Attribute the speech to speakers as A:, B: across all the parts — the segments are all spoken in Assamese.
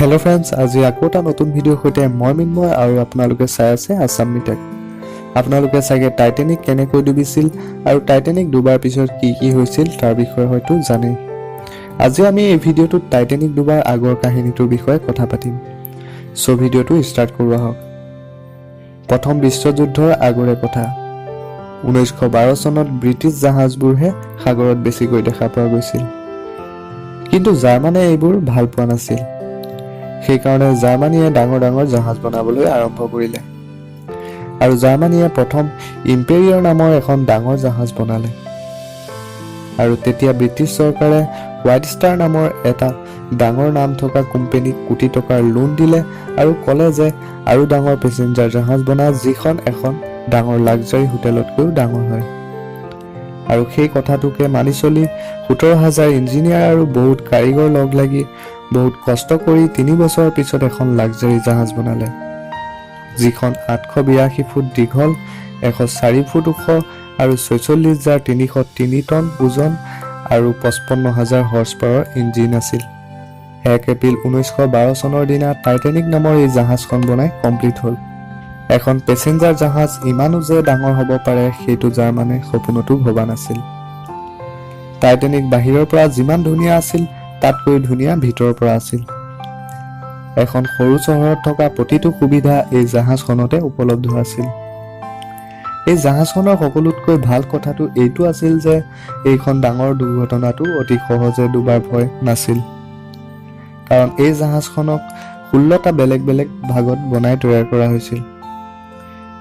A: হেল্ল' ফ্ৰেণ্ডছ, আজি আকৌ এটা নতুন ভিডিঅ'ৰ সৈতে মই মিন্ময় আৰু আপোনালোকে চাই আছে আছাম মিটেক। আপোনালোকে চাগে টাইটেনিক কেনেকৈ ডুবিছিল আৰু টাইটেনিক ডুবাৰ পিছত কি কি হৈছিল তাৰ বিষয়ে হয়তো জানেই। আজি আমি এই ভিডিঅ'টোত টাইটেনিক ডুবাৰ আগৰ কাহিনীটোৰ বিষয়ে কথা পাতিম। চ' ভিডিঅ'টো ষ্টাৰ্ট কৰোঁ আহক। প্ৰথম বিশ্বযুদ্ধৰ আগৰে কথা। 1912 চনত ব্ৰিটিছ জাহাজবোৰহে সাগৰত বেছিকৈ দেখা পোৱা গৈছিল, কিন্তু জাৰ্মানে এইবোৰ ভাল পোৱা নাছিল। সেইকাৰণে জাৰ্মানীয়ে ডাঙৰ ডাঙৰ জাহাজ বনাবলৈ আৰম্ভ কৰিলে আৰু জাৰ্মানীয়ে প্ৰথম ইম্পেৰিয়ৰ নামৰ এখন ডাঙৰ জাহাজ বনালে। আৰু তেতিয়া ব্ৰিটিছ চৰকাৰে হোৱাইট ষ্টাৰ নামৰ এটা ডাঙৰ নাম থকা কোম্পানীক কোটি টকাৰ লোন দিলে আৰু ক'লে যে আৰু ডাঙৰ পেছেঞ্জাৰ জাহাজ বনা যিখন এখন ডাঙৰ লাক্সাৰী হোটেলতকৈও ডাঙৰ হয়। আৰু সেই কথাটোকে মানি চলি 17,000 ইঞ্জিনিয়াৰ আৰু বহুত কাৰিকৰ লগ লাগি বহুত কষ্ট কৰি 3 বছৰৰ পিছত এখন লাক্সাৰী জাহাজ বনালে, যিখন 882 ফুট দীঘল, 104 ফুট ওখ আৰু 46,303 টন ওজন আৰু 55,000 হৰ্চ পাৱাৰ ইঞ্জিন আছিল। 1 এপ্ৰিল 1912 চনৰ দিনা টাইটেনিক নামৰ এই জাহাজখন বনাই কমপ্লিট হ'ল। এখন পেছেঞ্জাৰ জাহাজ ইমানো যে ডাঙৰ হ'ব পাৰে সেইটো জাৰ্মানে সপোনতো ভবা নাছিল। টাইটেনিক বাহিৰৰ পৰা যিমান ধুনীয়া আছিল তাতকৈ ধুনীয়া ভিতৰৰ পৰা আছিল। এখন সৰু চহৰত থকা প্ৰতিটো সুবিধা এই জাহাজখনতে উপলব্ধ আছিল। এই জাহাজখনৰ সকলোতকৈ ভাল কথাটো এইটো আছিল যে এইখন ডাঙৰ দুৰ্ঘটনাটো অতি সহজে ডুবাৰ ভয় নাছিল, কাৰণ এই জাহাজখনক 16টা বেলেগ বেলেগ ভাগত বনাই তৈয়াৰ কৰা হৈছিল।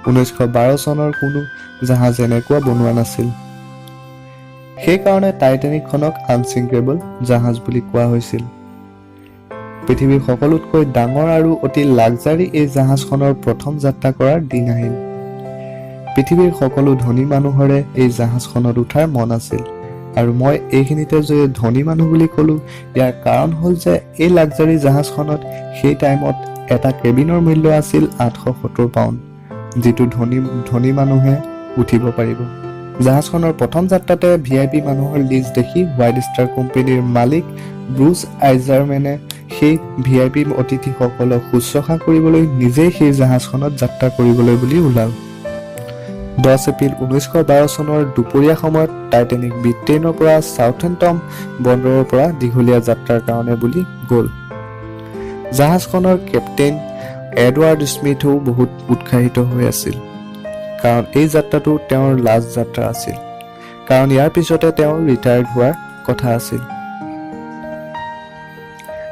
A: 1912 চনৰ কোনো জাহাজ এনেকুৱা বনোৱা নাছিল। সেইকাৰণে টাইটেনিকখনক আনচিংকেবল জাহাজ বুলি কোৱা হৈছিল। পৃথিৱীৰ সকলোতকৈ ডাঙৰ আৰু অতি লাক্সাৰী এই জাহাজখনৰ প্ৰথম যাত্ৰা কৰাৰ দিন আহিল। পৃথিৱীৰ সকলো ধনী মানুহৰে এই জাহাজখনত উঠাৰ মন আছিল, আৰু মই এইখিনিতে যে ধনী মানুহ বুলি ক'লো ইয়াৰ কাৰণ হ'ল যে এই লাক্সাৰী জাহাজখনত সেই টাইমত এটা কেবিনৰ মূল্য আছিল 870 পাউণ্ড, যিটো ধনী মানুহে উঠিব পাৰিব। জাহাজখনৰ প্ৰথম যাত্ৰাতে VIP মানুহৰ লিষ্ট দেখি হোৱাইট ষ্টাৰ কোম্পানীৰ মালিক ব্ৰুচ আইজাৰমেনে সেই VIP অতিথিসকলক শুশ্ৰূষা কৰিবলৈ নিজেই সেই জাহাজখনত যাত্ৰা কৰিবলৈ বুলি ওলাল। 10 এপ্ৰিল 1912 চনৰ দুপৰীয়া সময়ত টাইটেনিক ব্ৰিটেইনৰ পৰা চাউথেম্পটন বন্দৰৰ পৰা দীঘলীয়া যাত্ৰাৰ কাৰণে বুলি গ'ল। জাহাজখনৰ কেপ্টেইন এডৱাৰ্ড স্মিথেও বহুত উৎসাহিত হৈ আছিল, কাৰণ এই যাত্ৰাটো তেওঁৰ লাষ্ট যাত্ৰা আছিল, কাৰণ ইয়াৰ পিছতে তেওঁ ৰিটায়াৰ্ড হোৱাৰ কথা আছিল।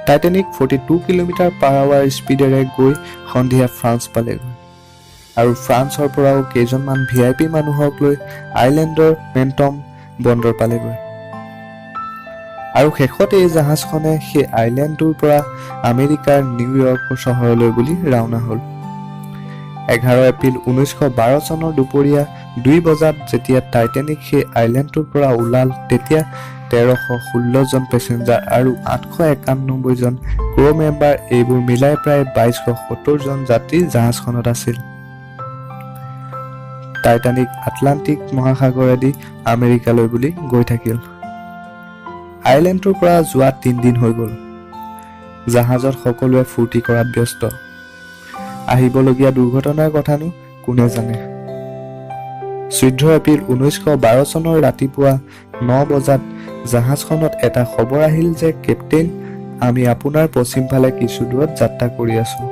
A: টাইটেনিক 42 কিলোমিটাৰ/আৱাৰ স্পীডেৰে গৈ সন্ধিয়া ফ্ৰান্স পালেগৈ, আৰু ফ্ৰান্সৰ পৰাও কেইজনমান VIP মানুহক লৈ আইলেণ্ডৰ মেণ্টম বন্দৰ পালেগৈ। আৰু শেষত এই জাহাজখনে সেই আইলেণ্ডটোৰ পৰা আমেৰিকাৰ নিউয়ৰ্ক চহৰলৈ বুলি ৰাওনা হ'ল। 11 এপ্ৰিল 1912 চনৰ দুপৰীয়া 2 বজাত যেতিয়া টাইটেনিক সেই আইলেণ্ডটোৰ পৰা ওলাল, তেতিয়া 1316 জন পেছেঞ্জাৰ আৰু 891 জন ক্ৰু মেম্বাৰ, এইবোৰ মিলাই প্ৰায় 2270 জন যাত্ৰী জাহাজখনত আছিল। টাইটানিক আটলাণ্টিক মহাসাগৰেদি আমেৰিকালৈ বুলি গৈ থাকিল। আইলেণ্ডটোৰ পৰা যোৱা 3 দিন হৈ গ'ল। জাহাজত সকলোৱে ফূৰ্তি কৰাত ব্যস্ত। আহিবলগীয়া দুৰ্ঘটনাৰ কথানো কোনে জানে। 14 এপ্ৰিল 1912 চনৰ ৰাতিপুৱা 9 বজাত জাহাজখনত এটা খবৰ আহিল যে কেপ্টেইন, আমি আপোনাৰ পশ্চিম ফালে কিছু দূৰত যাত্ৰা কৰি আছো।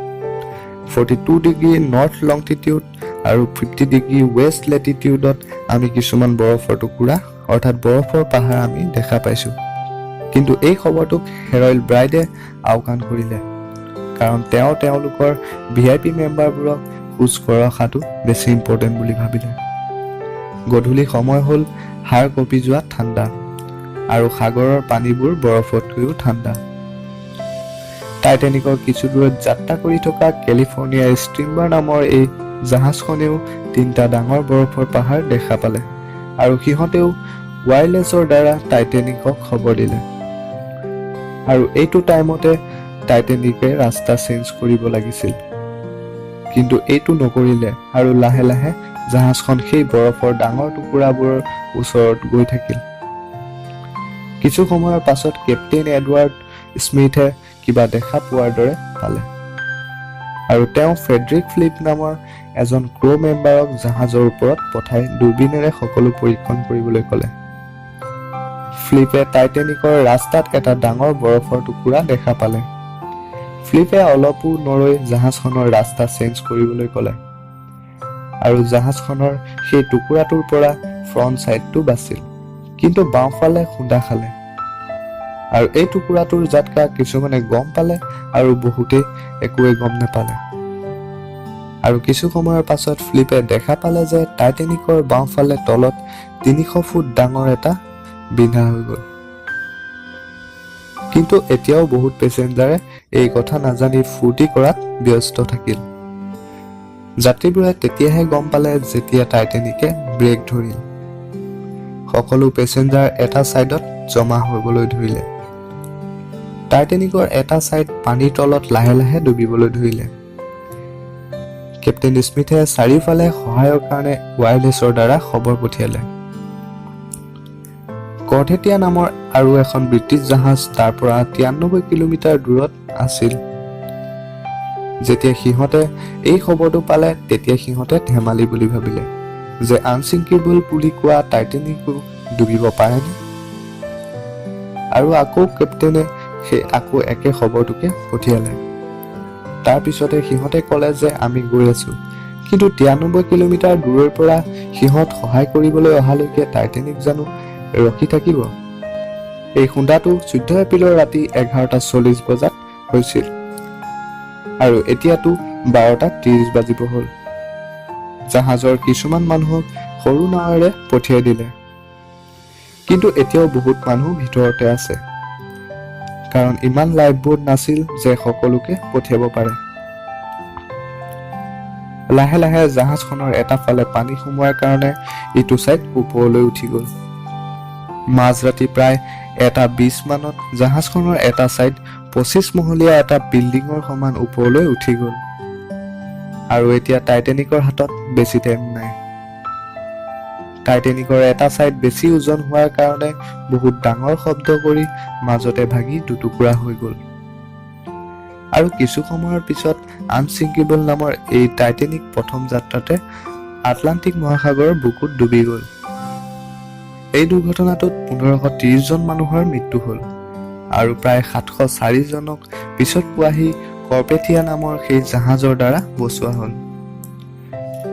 A: 42 ডিগ্ৰী নৰ্থ লংটিটিউড আৰু 50 ডিগ্ৰী ৱেষ্ট লেটিটিউডত আমি কিছুমান বৰফৰ টুকুৰা অৰ্থাৎ বৰফৰ পাহাৰ আমি দেখা পাইছো। কিন্তু এই খবৰটোক হেৰল্ড ব্ৰাইডে আওকাণ কৰিলে, কাৰণ তেওঁলোকৰ VIP মেম্বাৰবোৰক খোজ ৰখাটো বেছি ইম্পৰ্টেণ্ট বুলি ভাবিলে। গধূলি সময় হ'ল হাড় কঁপি যোৱা ঠাণ্ডা, আৰু সাগৰৰ পানীবোৰ বৰফতকৈও ঠাণ্ডা। টাইটেনিকৰ কিছু দূৰত যাত্ৰা কৰি থকা কেলিফৰ্ণিয়া ষ্ট্ৰীমাৰ নামৰ এই জাহাজখনেও 3টা ডাঙৰ বৰফৰ পাহাৰ দেখা পালে, আৰু সিহঁতেও ৱায়াৰলেছৰ দ্বাৰা টাইটেনিকক খবৰ দিলে। আৰু এইটো টাইমতে টাইটেনিকে ৰাস্তা চেঞ্জ কৰিব লাগিছিল, কিন্তু এইটো নকৰিলে, আৰু লাহে লাহে জাহাজখন সেই বৰফৰ ডাঙৰ টুকুৰাবোৰৰ ওচৰত গৈ থাকিল। কিছু সময়ৰ পাছত কেপ্টেইন এডৱাৰ্ড স্মিথে কিবা দেখা পোৱাৰ দৰে পালে আৰু তেওঁ ফ্ৰেডৰিক ফ্লিপ নামৰ এজন ক্ৰু মেম্বাৰক জাহাজৰ ওপৰত পঠাই দূৰবীনেৰে সকলো পৰীক্ষণ কৰিবলৈ ক'লে। ফ্লিপে টাইটেনিকৰ ৰাস্তাত এটা ডাঙৰ বৰফৰ টুকুৰা দেখা পালে। ফ্লিপে অলপো নৰৈ জাহাজখনৰ ৰাস্তা চেঞ্জ কৰিবলৈ ক'লে আৰু জাহাজখনৰ সেই টুকুৰাটোৰ পৰা ফ্ৰণ্ট ছাইডটো বাছিল, কিন্তু বাওঁফালে খুন্দা খালে আৰু এই টুকুৰাটোৰ জাতকা কিছুমানে গম পালে আৰু বহুতেই একোৱে গম নাপালে। আৰু কিছু সময়ৰ পাছত ফ্লিপে দেখা পালে যে টাইটেনিকৰ বাওঁফালে তলত 300 ফুট ডাঙৰ এটা বিন্ধা হৈ গ'ল। কিন্তু এতিয়াও বহুত পেছেঞ্জাৰে এই কথা নাজানি ফূৰ্তি কৰাত ব্যস্ত থাকিল। যাত্ৰীবোৰে তেতিয়াহে গম পালে যেতিয়া টাইটেনিকে ব্ৰেক ধৰিল। সকলো পেছেঞ্জাৰ এটা ছাইডত জমা হ'বলৈ ধৰিলে। টাইটেনিকৰ এটা ছাইড পানীৰ তলত লাহে লাহে ডুবিবলৈ ধৰিলে। কেপ্টেইন স্মিথে চাৰিওফালে সহায়ৰ কাৰণে ৱায়াৰলেছৰ দ্বাৰা খবৰ পঠিয়ালে। কৰ্ডেটিয়া নামৰ আৰু এখন ব্ৰিটিছ জাহাজ তাৰ পৰা 93 কিলোমিটাৰ দূৰত আছিল। যেতিয়া সিহঁতে এই খবৰটো পালে তেতিয়া সিহঁতে ধেমালি বুলি ভাবিলে যে আনচিংকেবল বুলি কোৱা টাইটেনিকো ডুবিব পাৰেনে। আৰু আকৌ কেপ্টেইনে সেই আকৌ একে খবৰটোকে পঠিয়ালে। তাৰ পিছতে সিহঁতে ক'লে যে আমি গৈ আছো, কিন্তু 93 কিলোমিটাৰ দূৰৰ পৰা সিহঁত সহায় কৰিবলৈ অহালৈকে টাইটেনিক জানো ৰখি থাকিব। এই খুন্দাটো 14 এপ্ৰিলৰ ৰাতি 11:40 বজাত হৈছিল আৰু এতিয়াতো 12:30 বাজিব হ'ল। জাহাজৰ কিছুমান মানুহক সৰু নাৱেৰে পঠিয়াই দিলে, কিন্তু এতিয়াও বহুত মানুহ ভিতৰতে আছে, কাৰণ ইমান লাইফ বোট নাছিল যে সকলোকে পঠিয়াব পাৰে। লাহে লাহে জাহাজখনৰ এটা ফালে পানী সোমোৱাৰ কাৰণে ইটো ছাইড ওপৰলৈ উঠি গ'ল। মাজৰাতি প্ৰায় 1:20 মানত জাহাজখনৰ এটা ছাইড 25 মহলীয়া এটা বিল্ডিঙৰ সমান ওপৰলৈ উঠি গ'ল আৰু এতিয়া টাইটেনিকৰ হাতত বেছি টাইম নাই। টাইটেনিকৰ এটা ছাইড বেছি ওজন হোৱাৰ কাৰণে বহুত ডাঙৰ শব্দ কৰি মাজতে ভাগি দুটুকুৰা হৈ গ'ল আৰু কিছু সময়ৰ পিছত আনচিংকেবল নামৰ এই টাইটেনিক প্ৰথম যাত্ৰাতে আটলাণ্টিক মহাসাগৰৰ বুকুত ডুবি গ'ল। এই দুৰ্ঘটনাটোত 1530 জন মানুহৰ মৃত্যু হ'ল আৰু প্ৰায় 704 জনক পিছত পোৱাহি কৰ্ডেটিয়া নামৰ সেই জাহাজৰ দ্বাৰা বচোৱা হ'ল।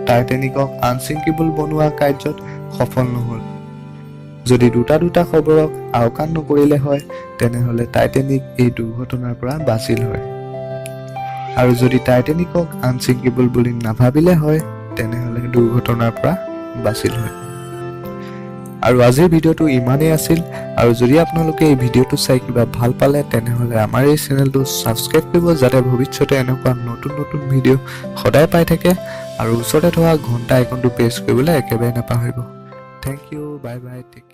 A: টাইটেনিকক আনচিংকেবল বনোৱা কাৰ্যত সফল নহ'ল। যদি দুটা খবৰক আওকাণ নকৰিলে হয় তেনেহ'লে টাইটেনিক এই দুৰ্ঘটনাৰ পৰা বাচিল হয়, আৰু যদি টাইটেনিকক আনচিংকেবল বুলি নাভাবিলে হয় তেনেহ'লে দুৰ্ঘটনাৰ পৰা বাচিল হয়। আৰু আজিৰ ভিডিঅ'টো ইমানেই আছিল, আৰু যদি আপোনালোকে এই ভিডিঅ'টো চাই কিবা ভাল পালে তেনেহ'লে আমাৰ এই চেনেলটো ছাবস্ক্ৰাইব কৰিব, যাতে ভৱিষ্যতে এনেকুৱা নতুন নতুন ভিডিঅ' সদায় পাই থাকে, আৰু ওচৰতে থকা ঘণ্টা আইকনটো প্ৰেছ কৰিবলৈ একেবাৰে নাপাহৰিব। Thank you, bye bye, take care.